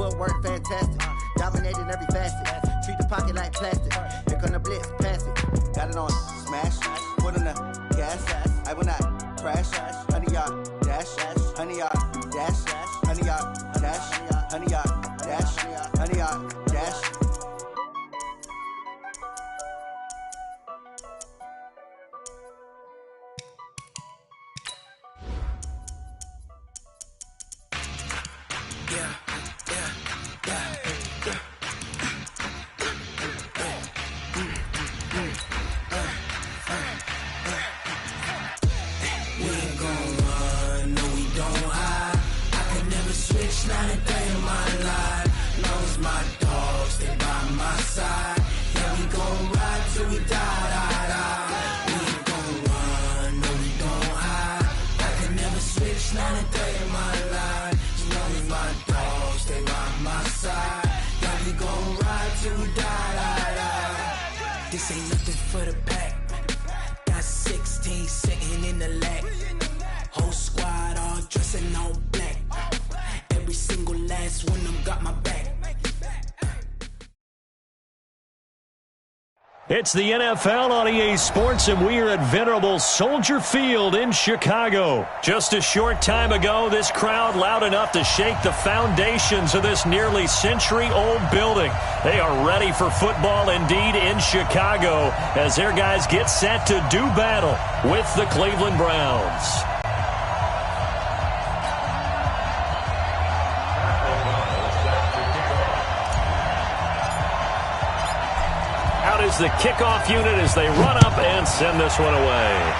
footwork fantastic. Dominating every facet. Treat the pocket like plastic. Here come the blitz, pass it. Got it on smash. Put on the gas. I will not crash. 100-yard dash. 100-yard dash. 100-yard dash. 100-yard dash. 100-yard dash. Not a day in my life. Long as my dogs stay by my side. Yeah, we gon' ride till we die. We ain't gon' run, no, we don't hide. I can never switch, not a day in my life. As long as my dogs stay by my side. Yeah, we gon' ride till we die. This ain't nothing for the pack. Got 16 sitting in the lap. Whole squad all dressing all black. Every single last one of them got my back. It's the NFL on EA Sports, and we are at venerable Soldier Field in Chicago. Just a short time ago, this crowd loud enough to shake the foundations of this nearly century-old building. They are ready for football indeed in Chicago as their guys get set to do battle with the Cleveland Browns. Is the kickoff unit as they run up and send this one away.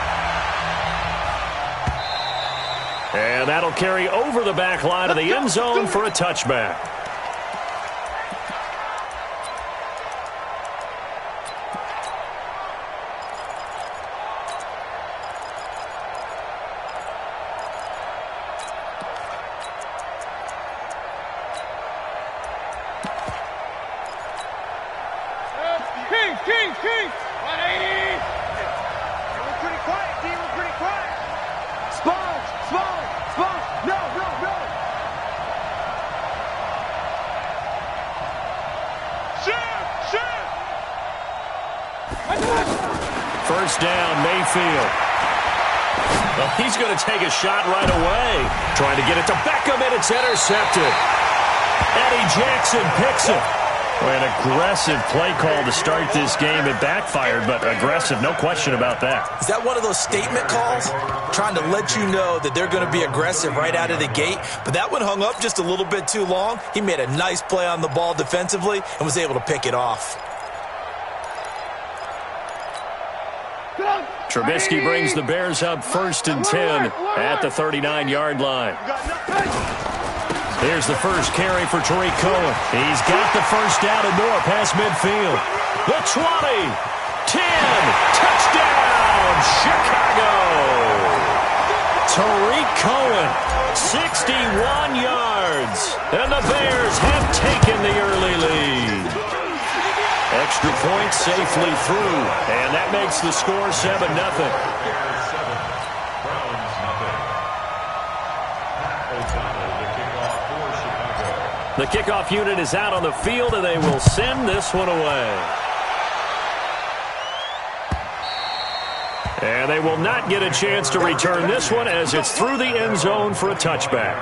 And that'll carry over the back line of the end zone for a touchback. King, 180. We're pretty quiet, D. We're pretty quiet. Sponge. No. Shoot. First down, Mayfield. Well, he's going to take a shot right away. Trying to get it to Beckham, and it's intercepted. Eddie Jackson picks it. An aggressive play call to start this game. It backfired, but aggressive, no question about that. Is that one of those statement calls? Trying to let you know that they're going to be aggressive right out of the gate, but that one hung up just a little bit too long. He made a nice play on the ball defensively and was able to pick it off. Trubisky brings the Bears up 1st and 10 at the 39-yard line. Here's the first carry for Tariq Cohen. He's got the first down and more past midfield. The 20, 10, touchdown, Chicago. Tariq Cohen, 61 yards. And the Bears have taken the early lead. Extra point safely through. And that makes the score 7-0. The kickoff unit is out on the field, and they will send this one away. And they will not get a chance to return this one as it's through the end zone for a touchback.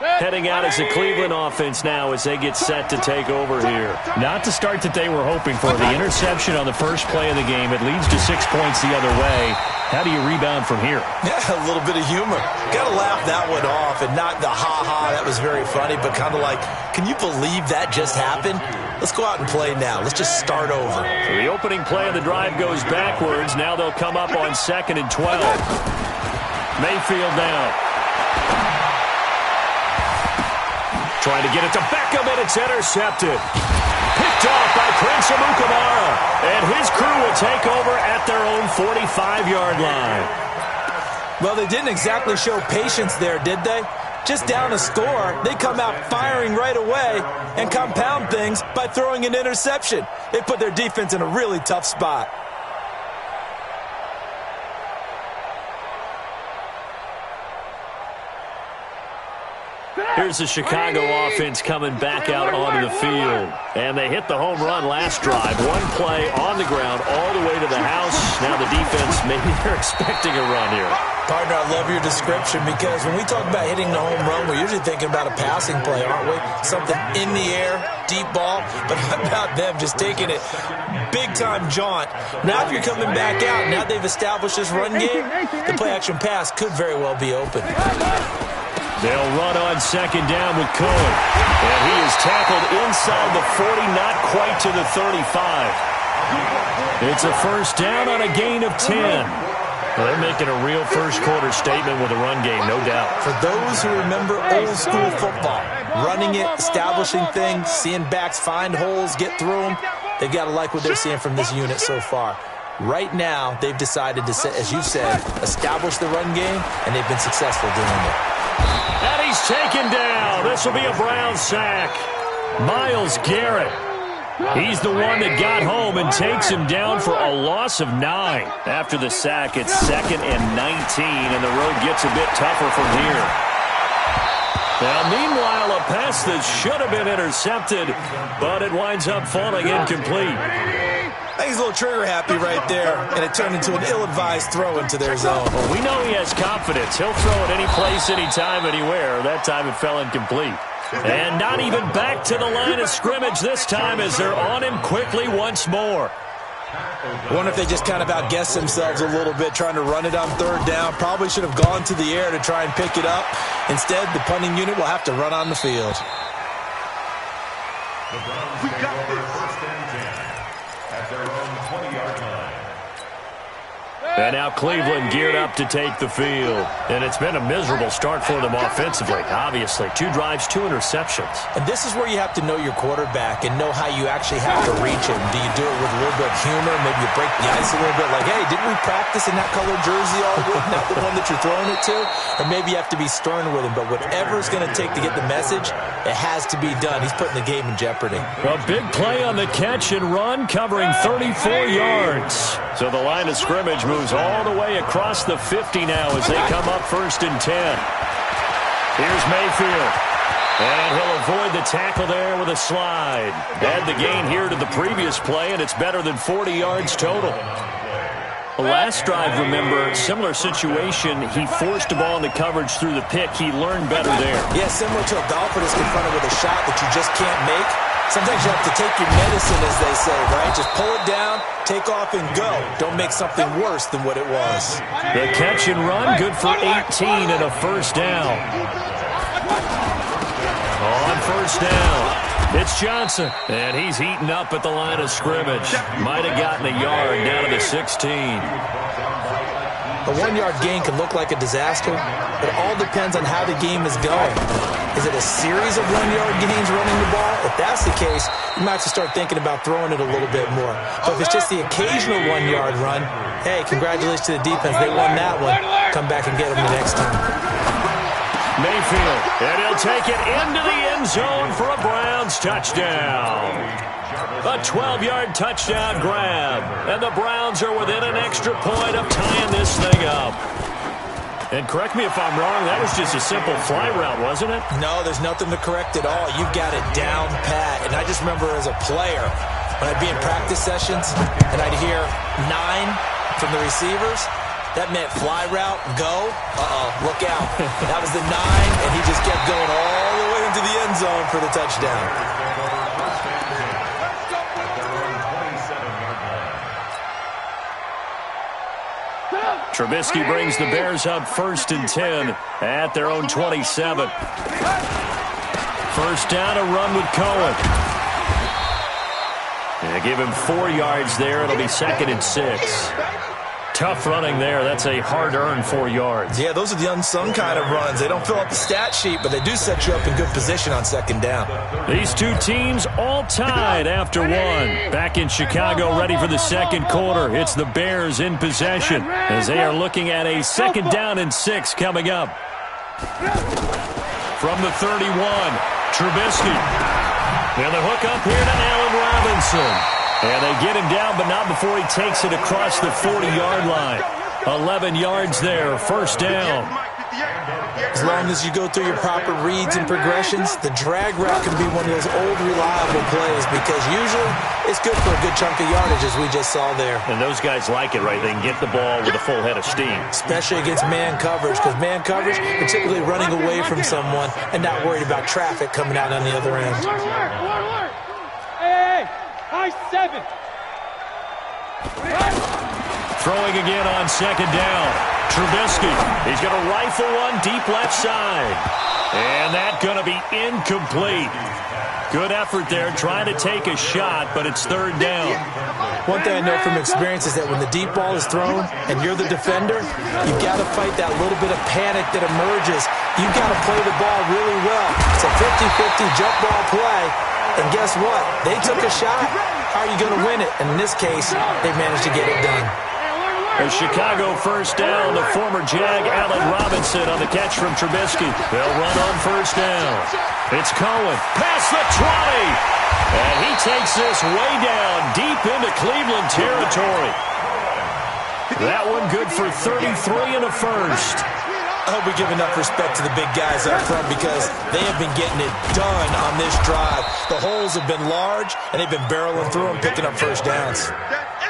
Heading out as a Cleveland offense now as they get set to take over here. Not the start that they were hoping for. The interception on the first play of the game. It leads to 6 points the other way. How do you rebound from here? Yeah, a little bit of humor. Got to laugh that one off and not the ha-ha. That was very funny, but kind of like, can you believe that just happened? Let's go out and play now. Let's just start over. So the opening play of the drive goes backwards. Now they'll come up on 2nd and 12. Mayfield now. Trying to get it to Beckham, and it's intercepted. Picked off by Prince Amukamara. And his crew will take over at their own 45-yard line. Well, they didn't exactly show patience there, did they? Just down a score, they come out firing right away and compound things by throwing an interception. They put their defense in a really tough spot. Here's the Chicago offense coming back out onto the field. And they hit the home run last drive. One play on the ground all the way to the house. Now the defense, maybe they're expecting a run here. Partner, I love your description because when we talk about hitting the home run, we're usually thinking about a passing play, aren't we? Something in the air, deep ball. But how about them just taking it big-time jaunt? Now if you're coming back out, now they've established this run game, the play-action pass could very well be open. They'll run on second down with Cohen. And he is tackled inside the 40, not quite to the 35. It's a first down on a gain of 10. Well, they're making a real first-quarter statement with a run game, no doubt. For those who remember old-school football, running it, establishing things, seeing backs find holes, get through them, they've got to like what they're seeing from this unit so far. Right now, they've decided to, as you said, establish the run game, and they've been successful doing it. And he's taken down. This will be a Brown sack. Myles Garrett. He's the one that got home and takes him down for a loss of 9. After the sack, it's 2nd and 19, and the road gets a bit tougher from here. Now, meanwhile, a pass that should have been intercepted, but it winds up falling incomplete. I think he's a little trigger happy right there, and it turned into an ill-advised throw into their zone. Well, we know he has confidence. He'll throw it any place, anytime, anywhere. That time it fell incomplete. And not even back to the line of scrimmage this time as they're on him quickly once more. I wonder if they just kind of outguessed themselves a little bit trying to run it on third down. Probably should have gone to the air to try and pick it up. Instead, the punting unit will have to run on the field. We got this. At their own 20-yard line. And now Cleveland geared up to take the field. And it's been a miserable start for them offensively, obviously. 2 drives, 2 interceptions. And this is where you have to know your quarterback and know how you actually have to reach him. Do you do it with a little bit of humor? Maybe you break the ice a little bit like, hey, didn't we practice in that colored jersey all week? Not the one that you're throwing it to? Or maybe you have to be stern with him. But whatever it's going to take to get the message, it has to be done. He's putting the game in jeopardy. A big play on the catch and run, covering 34 yards. So the line of scrimmage moves all the way across the 50 now as they come up 1st and 10. Here's Mayfield. And he'll avoid the tackle there with a slide. Add the gain here to the previous play, and it's better than 40 yards total. The last drive, remember, similar situation. He forced the ball into coverage through the pick. He learned better there. Yeah, similar to a golfer that's confronted with a shot that you just can't make. Sometimes you have to take your medicine, as they say, right? Just pull it down, take off, and go. Don't make something worse than what it was. The catch and run, good for 18 and a first down. On first down, it's Johnson, and he's heating up at the line of scrimmage. Might have gotten a yard down to the 16. A 1-yard gain can look like a disaster. It all depends on how the game is going. Is it a series of 1-yard gains running the ball? If that's the case, you might have to start thinking about throwing it a little bit more. But if it's just the occasional 1-yard run, hey, congratulations to the defense. They won that one. Come back and get them the next time. Mayfield, and he'll take it into the end zone for a Browns touchdown. A 12-yard touchdown grab, and the Browns are within an extra point of tying this thing up. And correct me if I'm wrong, that was just a simple fly route, wasn't it? No, there's nothing to correct at all. You've got it down pat. And I just remember as a player, when I'd be in practice sessions and I'd hear 9 from the receivers, that meant fly route, go. Look out. That was the 9, and he just kept going all the way into the end zone for the touchdown. Trubisky brings the Bears up 1st and 10 at their own 27. First down, a run with Cohen. They give him 4 yards there. It'll be 2nd and 6. Tough running there. That's a hard-earned 4 yards. Yeah, those are the unsung kind of runs. They don't fill up the stat sheet, but they do set you up in good position on 2nd down. These two teams all tied after 1. Back in Chicago, ready for the 2nd quarter. It's the Bears in possession as they are looking at a 2nd down and 6 coming up. From the 31, Trubisky. And the hook up here to Allen Robinson. And they get him down, but not before he takes it across the 40-yard line. 11 yards there, first down. As long as you go through your proper reads and progressions, the drag route can be one of those old reliable plays because usually it's good for a good chunk of yardage, as we just saw there. And those guys like it, right? They can get the ball with a full head of steam. Especially against man coverage, because man coverage, you're typically running away from someone and not worried about traffic coming out on the other end. Hey, high 7. Throwing again on second down. Trubisky, he's going to rifle one deep left side. And that's going to be incomplete. Good effort there, trying to take a shot, but it's third down. One thing I know from experience is that when the deep ball is thrown and you're the defender, you've got to fight that little bit of panic that emerges. You've got to play the ball really well. It's a 50-50 jump ball play. And guess what? They took a shot. How are you going to win it? And in this case, they managed to get it done. A Chicago first down, the former Jag Allen Robinson on the catch from Trubisky. They'll run on first down. It's Cohen, past the 20. And he takes this way down, deep into Cleveland territory. That one good for 33 and a first. I hope we give enough respect to the big guys up front because they have been getting it done on this drive. The holes have been large, and they've been barreling through them, picking up first downs.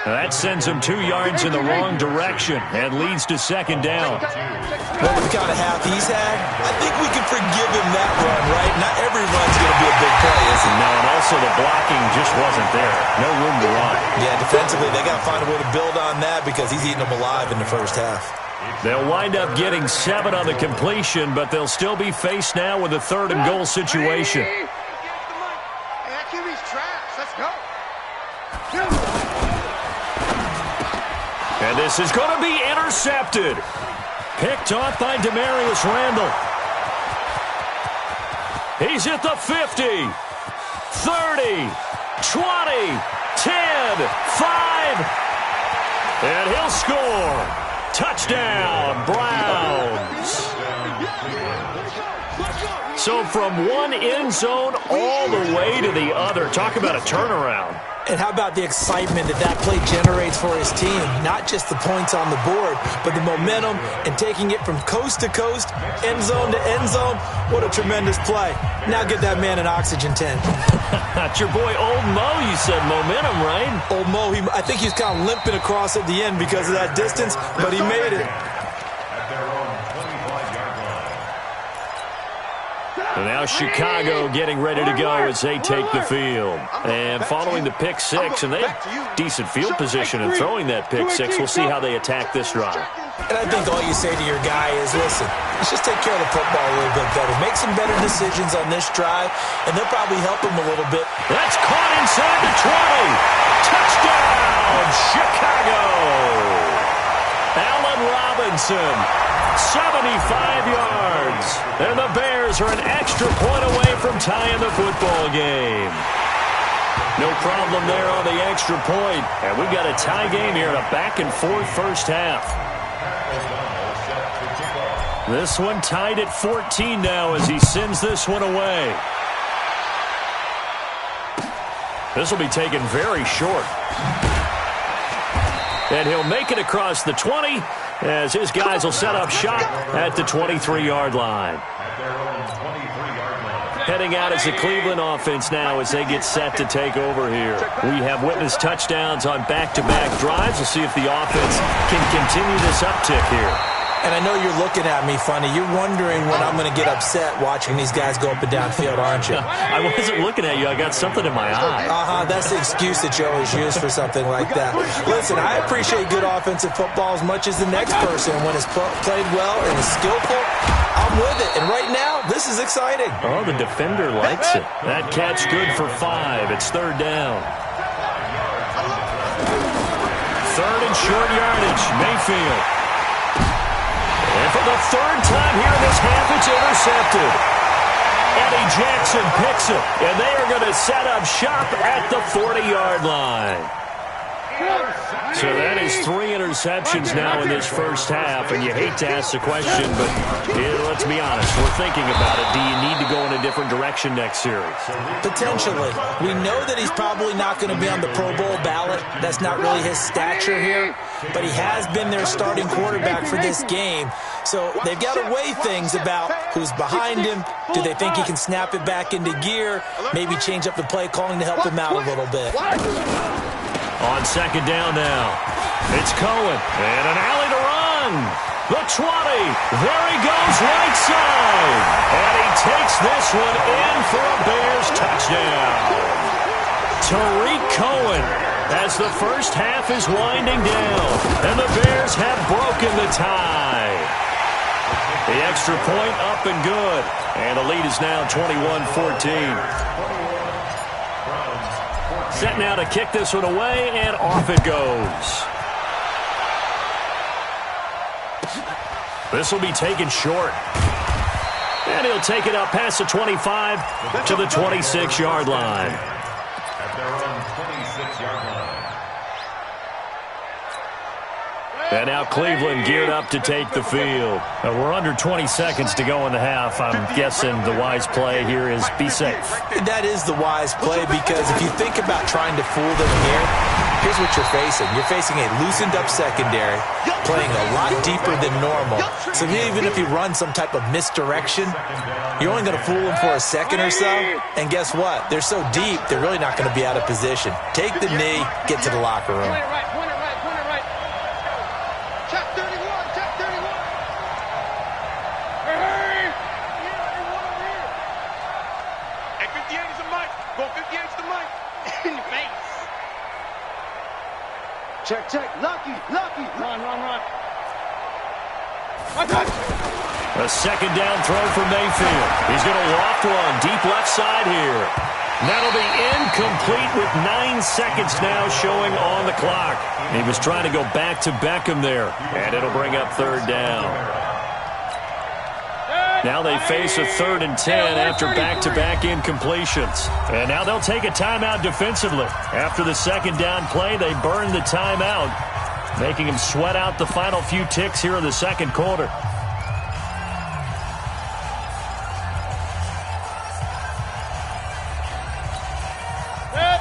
That sends him 2 yards in the wrong direction and leads to second down. Well, with the kind of half he's had, I think we can forgive him that run, right? Not every run's going to be a big play, is it? No, and also the blocking just wasn't there. No room to run. Yeah, defensively, they got to find a way to build on that because he's eating them alive in the first half. They'll wind up getting 7 on the completion, but they'll still be faced now with a 3rd and goal situation. Let's go. And this is going to be intercepted. Picked off by Demarius Randall. He's at the 50, 30, 20, 10, 5. And he'll score. Touchdown, Browns. So from one end zone all the way to the other. Talk about a turnaround. And how about the excitement that play generates for his team? Not just the points on the board, but the momentum and taking it from coast to coast, end zone to end zone. What a tremendous play. Now get that man an oxygen tent. That's your boy Old Mo, you said. Momentum, right? Old Mo, I think he's kind of limping across at the end because of that distance, but he made it. And now Chicago getting ready to go as they take the field. And following the pick six, and they have decent field position in throwing that pick six. We'll see how they attack this drive. And I think all you say to your guy is, listen, let's just take care of the football a little bit better. Make some better decisions on this drive, and they'll probably help him a little bit. That's caught inside the 20. Touchdown, Chicago. Allen Robinson, 75 yards. And the Bears are an extra point away from tying the football game. No problem there on the extra point. And we've got a tie game here in a back-and-forth first half. This one tied at 14 now as he sends this one away. This will be taken very short. And he'll make it across the 20 as his guys will set up shop at the 23-yard line. Heading out as the Cleveland offense now as they get set to take over here. We have witnessed touchdowns on back-to-back drives. We'll see if the offense can continue this uptick here. And I know you're looking at me funny. You're wondering when I'm going to get upset watching these guys go up and down field, aren't you? I wasn't looking at you. I got something in my eye. That's the excuse that you always use for something like that. Listen, I appreciate good offensive football as much as the next person. When it's played well and is skillful, I'm with it. And right now, this is exciting. Oh, the defender likes it. That catch good for 5. It's third down. Third and short yardage. Mayfield. And for the third time here in this half, it's intercepted. Eddie Jackson picks it, and they are going to set up shop at the 40-yard line. So that is 3 interceptions now in this first half, and you hate to ask the question, but let's be honest, we're thinking about it. Do you need to go in a different direction next series? Potentially. We know that he's probably not going to be on the Pro Bowl ballot. That's not really his stature here, but he has been their starting quarterback for this game. So they've got to weigh things about who's behind him. Do they think he can snap it back into gear? Maybe change up the play calling to help him out a little bit. On second down now, it's Cohen, and an alley to run. The 20, there he goes right side, and he takes this one in for a Bears touchdown. Tariq Cohen, as the first half is winding down, and the Bears have broken the tie. The extra point up and good, and the lead is now 21-14. Set now to kick this one away, and off it goes. This will be taken short. And he'll take it up past the 25 to the 26-yard line. At their own 26-yard line. And now Cleveland geared up to take the field. We're under 20 seconds to go in the half. I'm guessing the wise play here is be safe. That is the wise play, because if you think about trying to fool them here, here's what you're facing. You're facing a loosened up secondary, playing a lot deeper than normal. So even if you run some type of misdirection, you're only going to fool them for a second or so. And guess what? They're so deep, they're really not going to be out of position. Take the knee, get to the locker room. Check. Lucky. Run. A second down throw for Mayfield. He's going to loft one deep left side here. That'll be incomplete with 9 seconds now showing on the clock. He was trying to go back to Beckham there, and it'll bring up third down. Now they face a 3rd and 10 after back-to-back incompletions. And now they'll take a timeout defensively. After the second down play, they burn the timeout, making them sweat out the final few ticks here in the second quarter.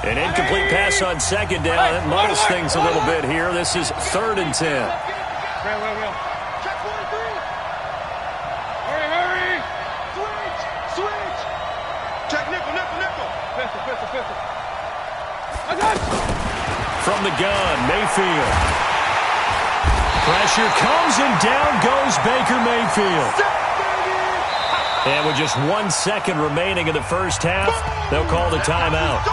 An incomplete pass on second down. That muddles things a little bit here. This is 3rd and 10. From the gun, Mayfield. Pressure comes, and down goes Baker Mayfield. And with just 1 second remaining in the first half, they'll call the timeout.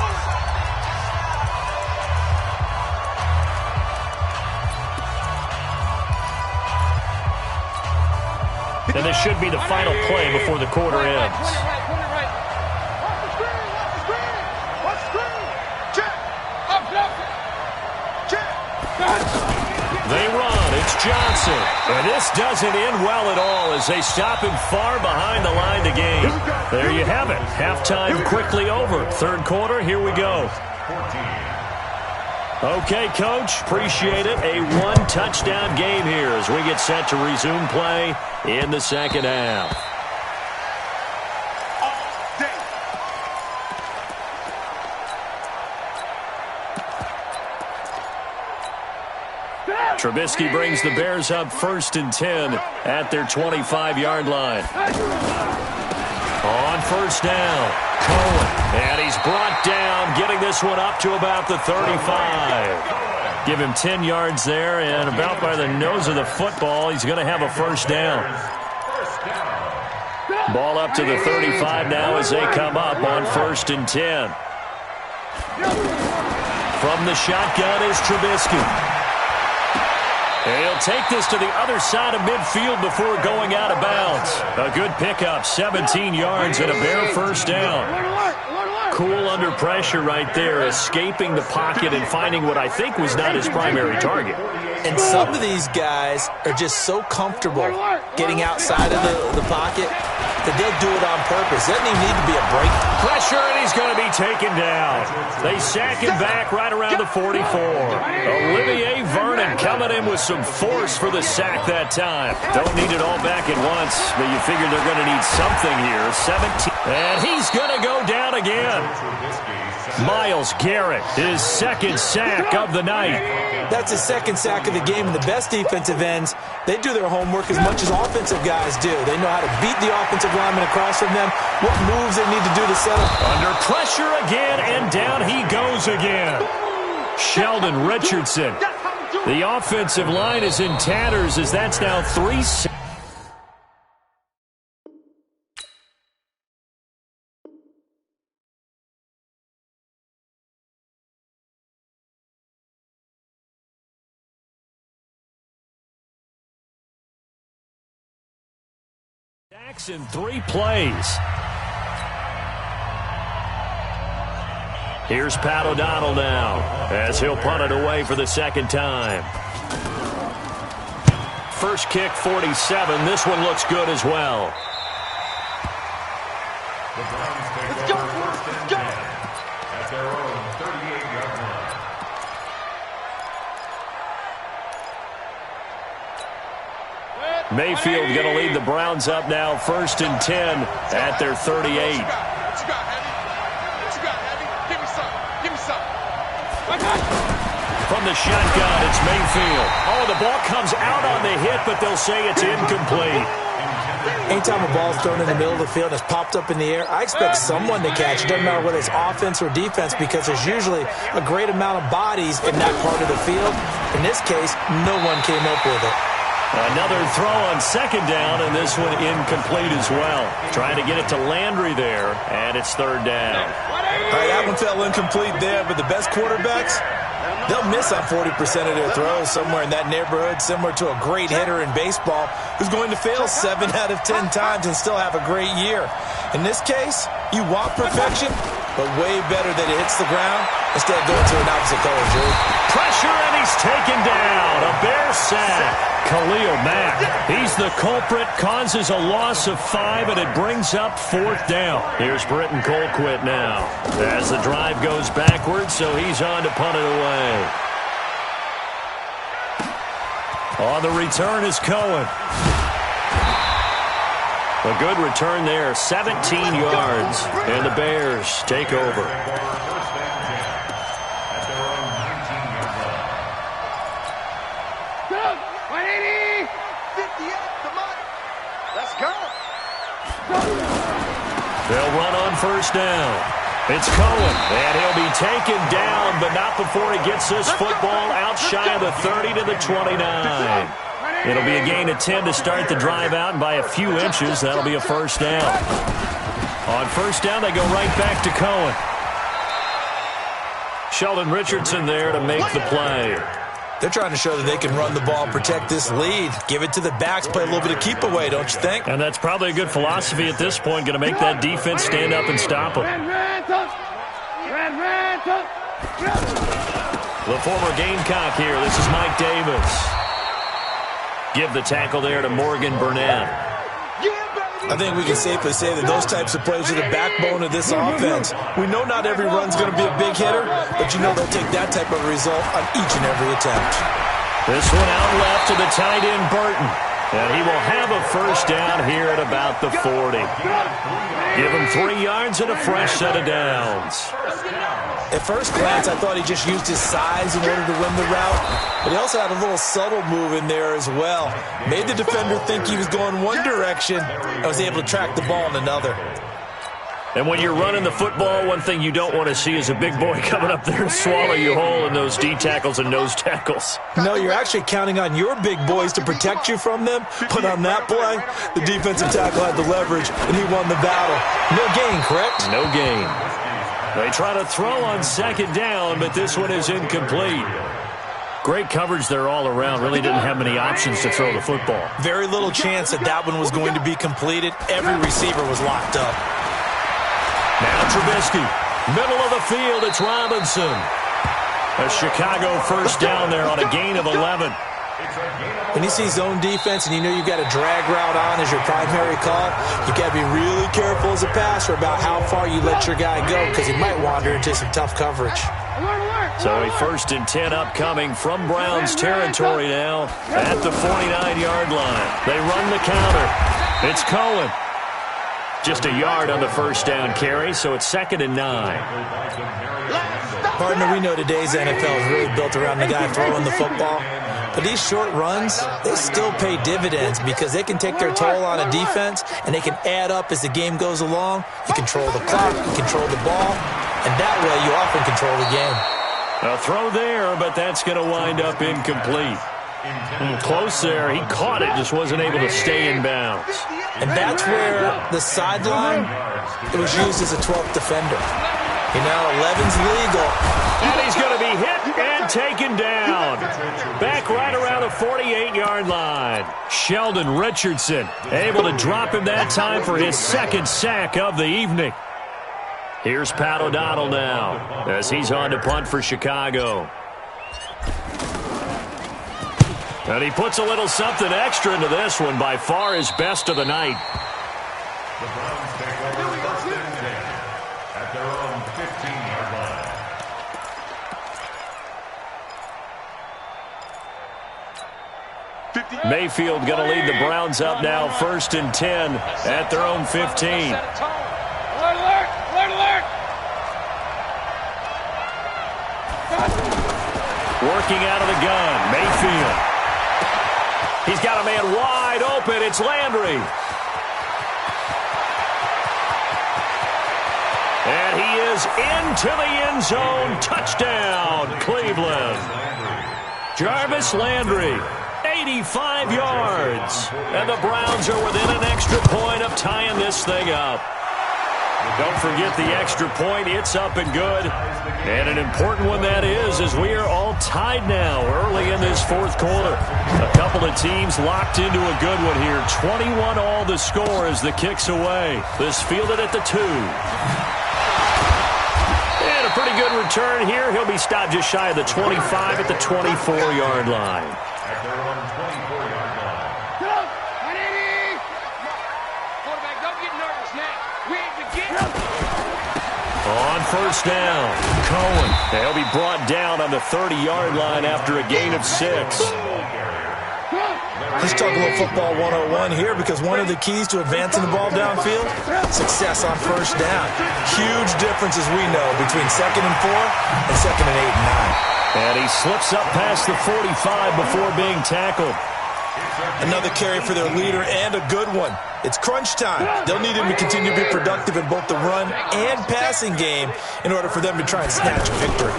And this should be the final play before the quarter ends. They run. It's Johnson. And this doesn't end well at all as they stop him far behind the line to gain. There you have it. Halftime quickly over. Third quarter, here we go. Okay, Coach, appreciate it. A 1-touchdown game here as we get set to resume play in the second half. Trubisky brings the Bears up 1st and 10 at their 25-yard line. On first down, Cohen. And he's brought down, getting this one up to about the 35. Give him 10 yards there, and about by the nose of the football, he's going to have a first down. Ball up to the 35 now as they come up on 1st and 10. From the shotgun is Trubisky. And he'll take this to the other side of midfield before going out of bounds. A good pickup, 17 yards and a Bear first down. Cool under pressure right there, escaping the pocket and finding what I think was not his primary target. And some of these guys are just so comfortable getting outside of the pocket that they'll do it on purpose. Doesn't even need to be a break. Pressure, and he's going to be taken down. They sack him back right around the 44. Olivier Vernon coming in with some force for the sack that time. Don't need it all back at once, but you figure they're going to need something here. 17. And he's going to go down again. Myles Garrett, his second sack of the night. That's his second sack of the game, and the best defensive ends, they do their homework as much as offensive guys do. They know how to beat the offensive lineman across from them, what moves they need to do to set up. Under pressure again, and down he goes again. Sheldon Richardson. The offensive line is in tatters as that's now 3 sacks. In 3 plays. Here's Pat O'Donnell now as he'll punt it away for the second time. First kick, 47. This one looks good as well. The Browns take over first and 10 at their own 38-yard line. Mayfield going to lead the Browns up now, first and 10 at their 38. What you got, Heavy? What you got, Heavy? Give me some. Give me some. From the shotgun, it's Mayfield. Oh, the ball comes out on the hit, but they'll say it's incomplete. Anytime a ball's thrown in the middle of the field and it's popped up in the air, I expect someone to catch it. Doesn't matter whether it's offense or defense, because there's usually a great amount of bodies in that part of the field. In this case, no one came up with it. Another throw on second down, and this one incomplete as well. Trying to get it to Landry there, and it's third down. All right, that one fell incomplete there, but the best quarterbacks, they'll miss on 40% of their throws somewhere in that neighborhood, similar to a great hitter in baseball who's going to fail 7 out of 10 times and still have a great year. In this case, you want perfection, but way better that it hits the ground instead of going to an opposite color, Drew. Pressure, and he's taken down. A Bear sack. Khalil Mack, he's the culprit, causes a loss of 5, and it brings up fourth down. Here's Britton Colquitt now as the drive goes backwards, so he's on to punt it away. On the return is Cohen. A good return there, 17 yards, and the Bears take over. They'll run on first down. It's Cohen, and he'll be taken down, but not before he gets this football out shy of the 30 to the 29. It'll be a gain of 10 to start the drive out, and by a few inches, that'll be a first down. On first down, they go right back to Cohen. Sheldon Richardson there to make the play. They're trying to show that they can run the ball and protect this lead. Give it to the backs, play a little bit of keep away, don't you think? And that's probably a good philosophy at this point, going to make that defense stand up and stop them. The former Gamecock here. This is Mike Davis. Give the tackle there to Morgan Burnett. I think we can safely say that those types of plays are the backbone of this offense. We know not every run's going to be a big hitter, but you know they'll take that type of result on each and every attempt. This one out left to the tight end, Burton. And he will have a first down here at about the 40. Give him 3 yards and a fresh set of downs. At first glance, I thought he just used his size in order to win the route, but he also had a little subtle move in there as well. Made the defender think he was going one direction and was able to track the ball in another. And when you're running the football, one thing you don't want to see is a big boy coming up there and swallow you whole in those D tackles and nose tackles. No, you're actually counting on your big boys to protect you from them, but on that play, the defensive tackle had the leverage, and he won the battle. No gain, correct? No gain. They try to throw on second down, but this one is incomplete. Great coverage there all around. Really didn't have many options to throw the football. Very little chance that that one was going to be completed. Every receiver was locked up. Now Trubisky, middle of the field, it's Robinson. A Chicago first down there on a gain of 11. When you see zone defense and you know you've got a drag route on as your primary call, you've got to be really careful as a passer about how far you let your guy go because he might wander into some tough coverage. So a 1st and 10 upcoming from Browns territory now at the 49-yard line. They run the counter. It's Cohen. Just a yard on the first down carry, so it's 2nd and 9. Partner, we know today's NFL is really built around the guy throwing the football. But these short runs, they still pay dividends because they can take their toll on a defense and they can add up as the game goes along. You control the clock, you control the ball, and that way you often control the game. A throw there, but that's going to wind up incomplete. Close there. He caught it, just wasn't able to stay in bounds. And that's where the sideline, it was used as a 12th defender. You know, 11's legal. And he's going to be hit and taken down. Back right around the 48-yard line. Sheldon Richardson able to drop him that time for his 2nd sack of the evening. Here's Pat O'Donnell now as he's on to punt for Chicago. And he puts a little something extra into this one, by far his best of the night. The Browns take over 1st and 10 at their own 15-yard line. Mayfield going to lead the Browns up now 1st and 10 at their own 15. Alert, alert, alert, alert. Working out of the gun, Mayfield. He's got a man wide open. It's Landry. And he is into the end zone. Touchdown, Cleveland. Jarvis Landry, 85 yards. And the Browns are within an extra point of tying this thing up. Don't forget the extra point. It's up and good. And an important one that is, as we are all tied now early in this 4th quarter. A couple of teams locked into a good one here. 21 all the score as the kick's away. This fielded at the 2. And a pretty good return here. He'll be stopped just shy of the 25 at the 24-yard line. At their own 24-yard line. Quarterback, don't get nervous now. We ain't beginning. On 1st down, Cohen. They'll be brought down on the 30-yard line after a gain of 6. Let's talk a little football 101 here because one of the keys to advancing the ball downfield, success on 1st down. Huge difference, as we know, between 2nd and 4 and 2nd and 8 and 9. And he slips up past the 45 before being tackled. Another carry for their leader and a good one. It's crunch time. They'll need him to continue to be productive in both the run and passing game in order for them to try and snatch a victory.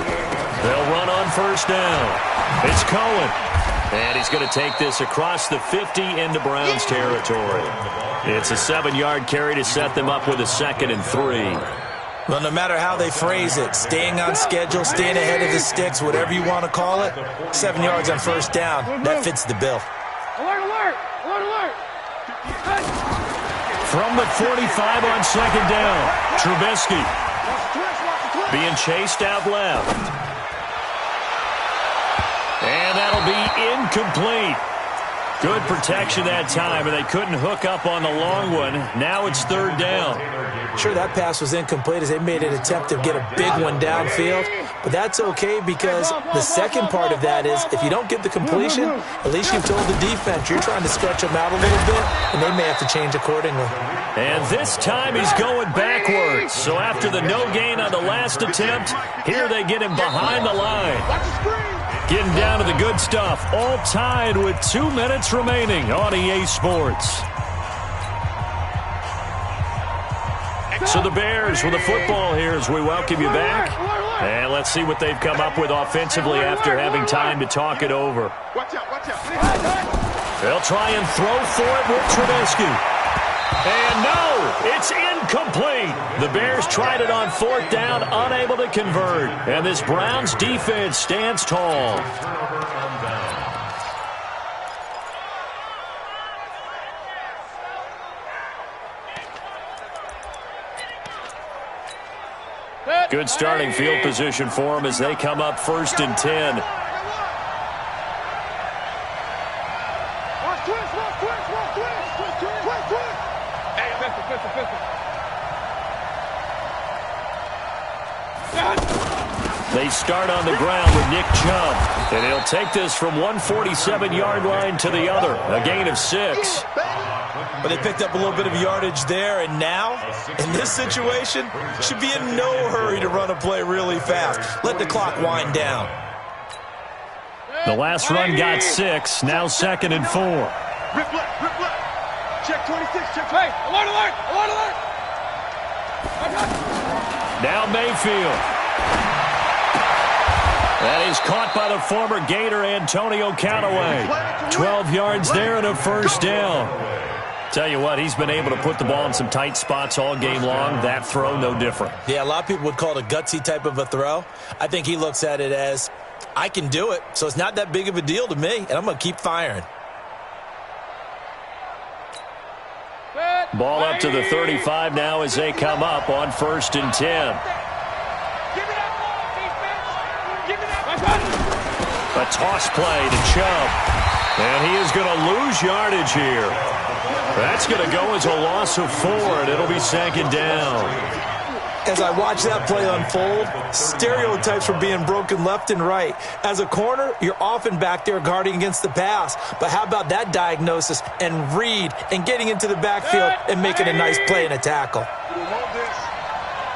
They'll run on 1st down. It's Cohen. And he's going to take this across the 50 into Browns territory. It's a 7-yard carry to set them up with a 2nd and 3. Well, no matter how they phrase it, staying on schedule, staying ahead of the sticks, whatever you want to call it, 7 yards on 1st down, that fits the bill. Alert, alert, alert, alert. From the 45 on 2nd down, Trubisky being chased out left. And that'll be incomplete. Good protection that time, and they couldn't hook up on the long one. Now it's 3rd down. Sure, that pass was incomplete as they made an attempt to get a big one downfield, but that's okay because the second part of that is if you don't get the completion, at least you've told the defense you're trying to stretch them out a little bit, and they may have to change accordingly. And this time he's going backwards. So after the no gain on the last attempt, here they get him behind the line. Getting down to the good stuff, all tied with 2 minutes remaining on EA Sports. So the Bears with the football here as we welcome you back. And let's see what they've come up with offensively after having time to talk it over. Watch out, watch out. They'll try and throw for it with Trubisky. And no, it's incomplete. The Bears tried it on 4th down, unable to convert. And this Browns defense stands tall. Good starting field position for them as they come up 1st and 10. They start on the ground with Nick Chubb, and he'll take this from 147-yard line to the other, a gain of 6. But they picked up a little bit of yardage there, and now, in this situation, should be in no hurry to run a play really fast. Let the clock wind down. The last run got 6, now 2nd and 4. Rip left. Check 26, check. Hey, alert, alert, alert, alert. Now Mayfield. That is caught by the former Gator Antonio Callaway. 12 yards there and a first down. Tell you what, he's been able to put the ball in some tight spots all game long. That throw, no different. Yeah, a lot of people would call it a gutsy type of a throw. I think he looks at it as, I can do it, so it's not that big of a deal to me, and I'm going to keep firing. Ball up to the 35 now as they come up on 1st and 10. A toss play to Chubb. And he is going to lose yardage here. That's going to go as a loss of 4, and it'll be 2nd down. As I watch that play unfold, stereotypes were being broken left and right. As a corner, you're often back there guarding against the pass. But how about that diagnosis and read and getting into the backfield and making a nice play and a tackle?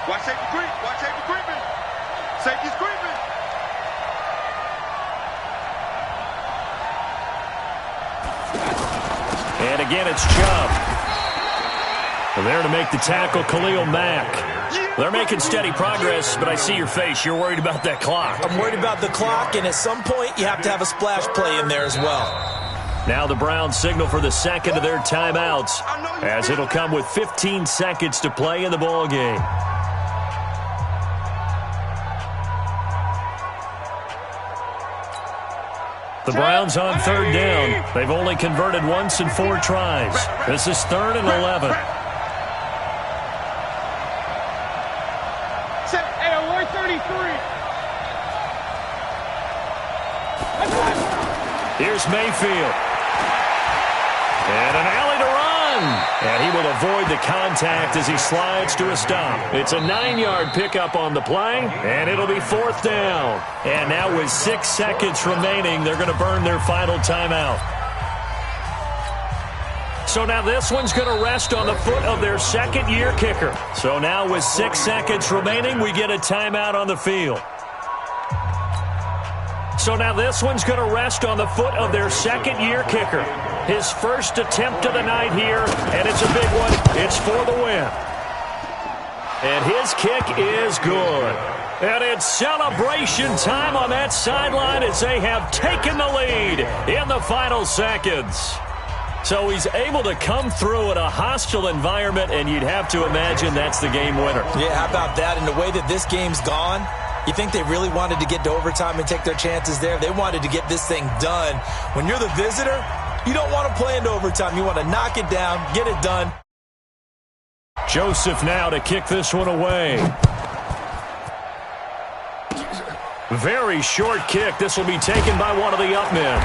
Watch safety creep. Watch safety creeping. Safety's creeping. And again, it's Chubb. Well, there to make the tackle, Khalil Mack. They're making steady progress, but I see your face. You're worried about that clock. I'm worried about the clock, and at some point, you have to have a splash play in there as well. Now the Browns signal for the second of their timeouts, as it'll come with 15 seconds to play in the ballgame. The Browns on 3rd down. They've only converted once in 4 tries. This is 3rd and 11. Hey, alert 33. Here's Mayfield. And an alley to run. And he will avoid the contact as he slides to a stop. It's a 9-yard pickup on the play, and it'll be 4th down. And now with 6 seconds remaining, they're going to burn their final timeout. So now this one's going to rest on the foot of their second-year kicker. So now with 6 seconds remaining, we get a timeout on the field. So now this one's going to rest on the foot of their second-year kicker. His first attempt of the night here, and it's a big one. It's for the win. And his kick is good. And it's celebration time on that sideline as they have taken the lead in the final seconds. So he's able to come through in a hostile environment, and you'd have to imagine that's the game winner. Yeah, how about that? And the way that this game's gone, you think they really wanted to get to overtime and take their chances there? They wanted to get this thing done. When you're the visitor, you don't want to play into overtime. You want to knock it down, get it done. Joseph now to kick this one away. Very short kick. This will be taken by one of the up men.